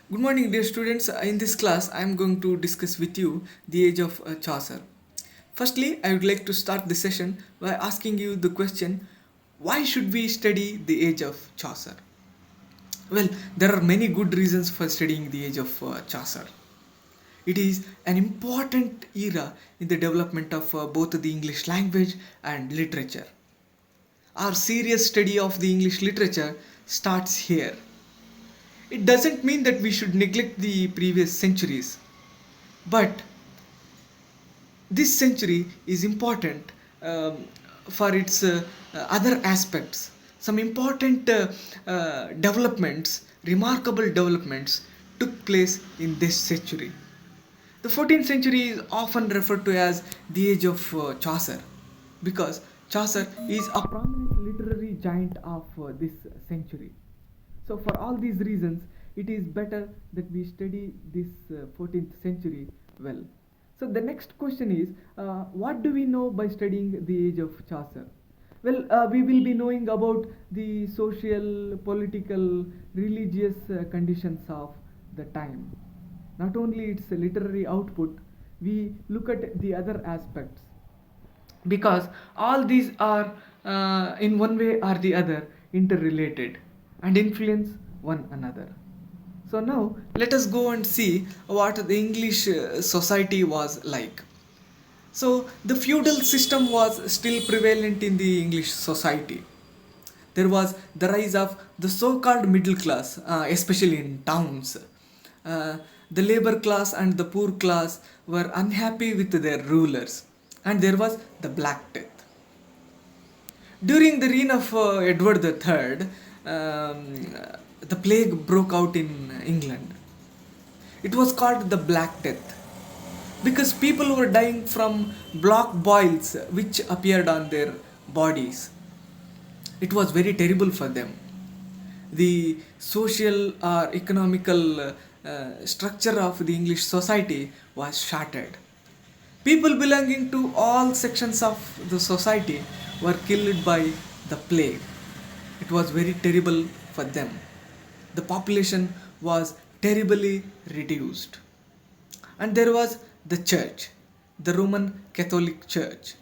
Good morning, dear students. In this class, I am going to discuss with you the age of Chaucer. Firstly, I would like to start the session by asking you the question, why should we study the age of Chaucer? Well, there are many good reasons for studying the age of Chaucer. It is an important era in the development of both the English language and literature. Our serious study of the English literature starts here. It doesn't mean that we should neglect the previous centuries, but this century is important for its other aspects. Some important developments, remarkable developments, took place in this century. The 14th century is often referred to as the age of Chaucer because Chaucer is a prominent literary giant of this century. So, for all these reasons, it is better that we study this 14th century well. So, the next question is, what do we know by studying the age of Chaucer? Well, we will be knowing about the social, political, religious conditions of the time. Not only its literary output, we look at the other aspects because all these are in one way or the other interrelated and influence one another. So now let us go and see what the English society was like. So the feudal system was still prevalent in the English society. There was the rise of the so-called middle class, especially in towns. The labor class and the poor class were unhappy with their rulers, and there was the Black Death. During the reign of Edward III, the plague broke out in England. It was called the Black Death because people were dying from black boils which appeared on their bodies. It was very terrible for them. The social or economical structure of the English society was shattered. People belonging to all sections of the society were killed by the plague. It was very terrible for them. The population was terribly reduced. And there was the church, the Roman Catholic Church.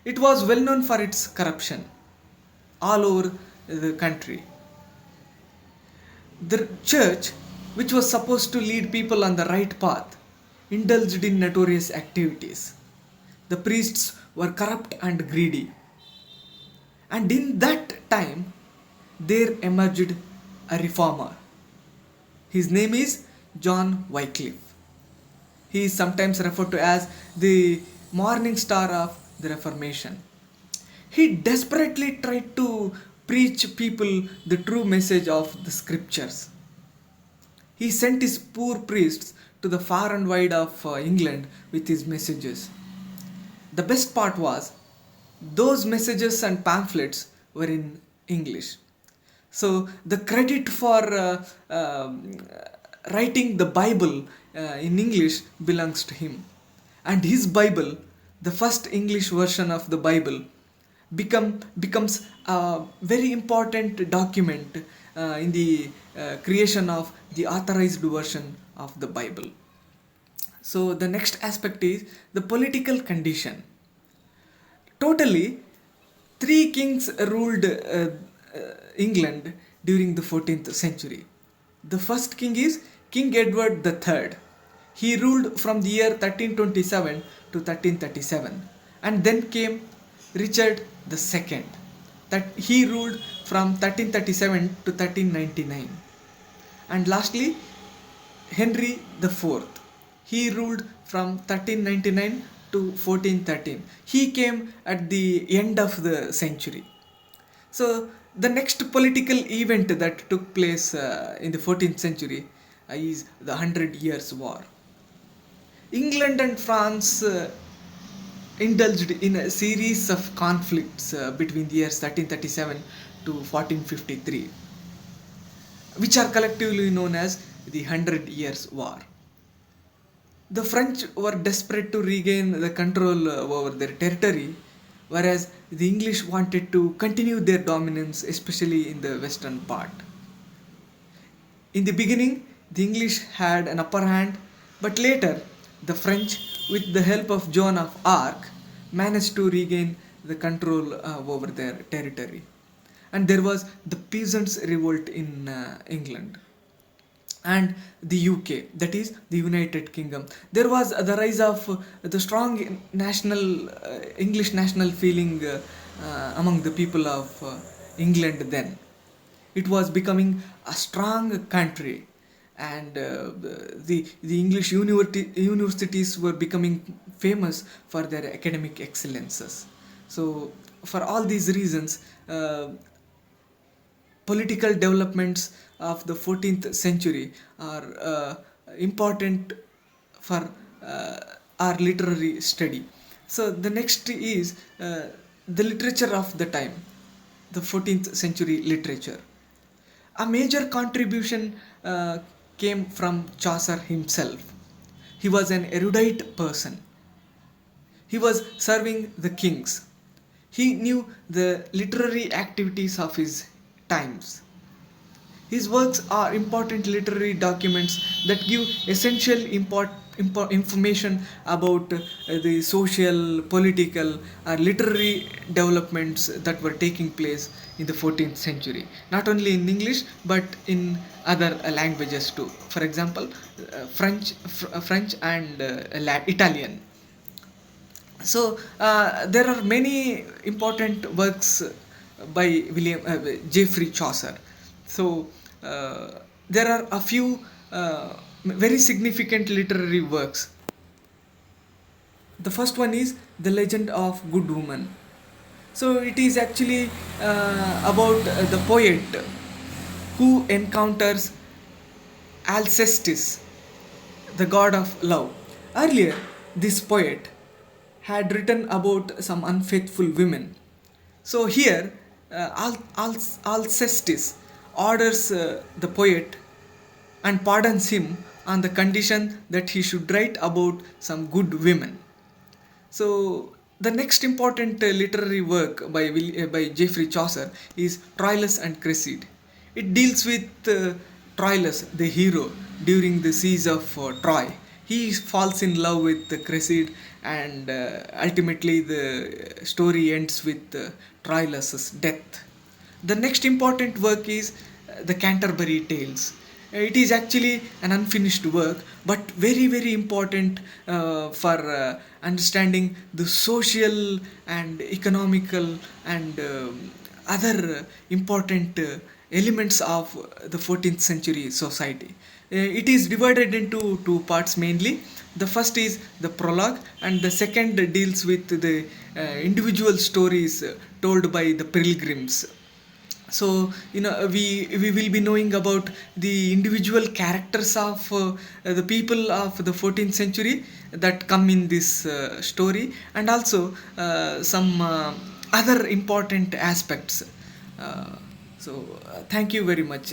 It was well known for its corruption all over the country. The church, which was supposed to lead people on the right path, indulged in notorious activities. The priests were corrupt and greedy. And in that time, there emerged a reformer. His name is John Wycliffe. He is sometimes referred to as the morning star of the Reformation. He desperately tried to preach people the true message of the scriptures. He sent his poor priests to the far and wide of England with his messages. The best part was, those messages and pamphlets were in English. So the credit for writing the Bible in English belongs to him. And his Bible, the first English version of the Bible, becomes a very important document in the creation of the authorized version of the Bible. So the next aspect is the political condition. Totally, three kings ruled England during the 14th century. The first king is King Edward III. He ruled from the year 1327 to 1337. And then came Richard II. That he ruled from 1337 to 1399. And lastly, Henry IV. He ruled from 1399 to 1413. He came at the end of the century. So, the next political event that took place in the 14th century is the Hundred Years' War. England and France indulged in a series of conflicts between the years 1337 to 1453, which are collectively known as the Hundred Years' War. The French were desperate to regain the control over their territory, whereas the English wanted to continue their dominance, especially in the western part. In the beginning, The English had an upper hand, but later the French, with the help of Joan of Arc, managed to regain the control over their territory. And there was the Peasants' Revolt in England and the UK, that is the United Kingdom. There was the rise of the strong national English national feeling among the people of England then. It was becoming a strong country, and the English universities were becoming famous for their academic excellences. So, for all these reasons, political developments of the 14th century are important for our literary study. So the next is the literature of the time, the 14th century literature. A major contribution came from Chaucer himself. He was an erudite person. He was serving the kings. He knew the literary activities of his times. His works are important literary documents that give essential information about the social, political, or literary developments that were taking place in the 14th century. Not only in English but in other languages too. For example, French and Italian. So there are many important works by Geoffrey Chaucer. So there are a few very significant literary works. The first one is The Legend of Good Woman. So it is actually about the poet who encounters Alcestis, the god of love. Earlier, this poet had written about some unfaithful women. So here, Alcestis orders the poet and pardons him on the condition that he should write about some good women. So the next important literary work by Geoffrey Chaucer is Troilus and Cressida. It deals with Troilus, the hero, during the siege of Troy. He falls in love with Cressida, and ultimately the story ends with Troilus' death. The next important work is the Canterbury Tales. It is actually an unfinished work, but very, very important for understanding the social and economical and other important elements of the 14th century society. It is divided into two parts mainly. The first is the prologue, and the second deals with the individual stories told by the pilgrims. So we will be knowing about the individual characters of the people of the 14th century that come in this story, and also some other important aspects. Thank you very much.